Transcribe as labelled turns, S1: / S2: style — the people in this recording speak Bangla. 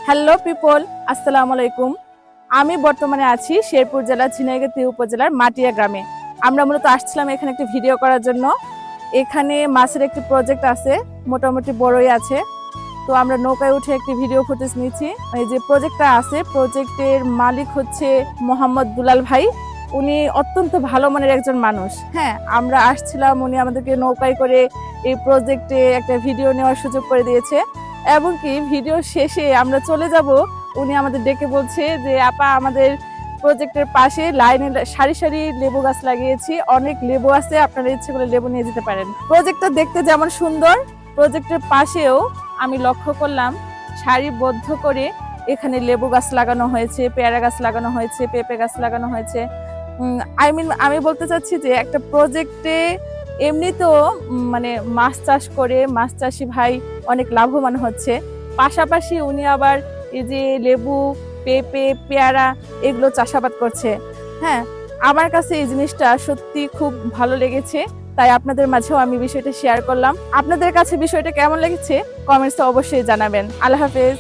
S1: হ্যালো পিপল, আসসালামু আলাইকুম। আমি বর্তমানে আছি শেরপুর জেলার ঝিনাইগাতি উপজেলার মাটিয়া গ্রামে। আমরা মূলত আসছিলাম এখানে একটি ভিডিও করার জন্য। এখানে মাছের একটি প্রজেক্ট আছে, মোটামুটি বড়ই আছে। তো আমরা নৌকায় উঠে একটি ভিডিও ফুটেজ নিয়েছি। এই যে প্রজেক্টটা আছে, প্রজেক্টের মালিক হচ্ছে মোহাম্মদ দুলাল ভাই। উনি অত্যন্ত ভালো মনের একজন মানুষ। হ্যাঁ, আমরা আসছিলাম, উনি আমাদেরকে নৌকায় করে এই প্রজেক্টে একটা ভিডিও নেওয়ার সুযোগ করে দিয়েছে। এমনকি ভিডিও শেষে আমরা চলে যাব, উনি আমাদের ডেকে বলছে যে আপা, আমাদের প্রজেক্টের পাশে লাইনে সারি সারি লেবু গাছ লাগিয়েছি, অনেক লেবু আছে, আপনারা ইচ্ছে করে লেবু নিয়ে যেতে পারেন। প্রজেক্টটা দেখতে যেমন সুন্দর, প্রজেক্টের পাশেও আমি লক্ষ্য করলাম সারিবদ্ধ করে এখানে লেবু গাছ লাগানো হয়েছে, পেয়ারা গাছ লাগানো হয়েছে, পেঁপে গাছ লাগানো হয়েছে। আমি বলতে চাচ্ছি যে একটা প্রজেক্টে এমনিতেও মানে মাছ চাষ করে মাছ চাষি ভাই অনেক লাভবান হচ্ছে, পাশাপাশি উনি আবার এই যে লেবু, পেঁপে, পেয়ারা এগুলো চাষাবাদ করছে। হ্যাঁ, আমার কাছে এই জিনিসটা সত্যি খুব ভালো লেগেছে, তাই আপনাদের মাঝেও আমি বিষয়টা শেয়ার করলাম। আপনাদের কাছে বিষয়টা কেমন লেগেছে কমেন্টসে অবশ্যই জানাবেন। আল্লাহ হাফেজ।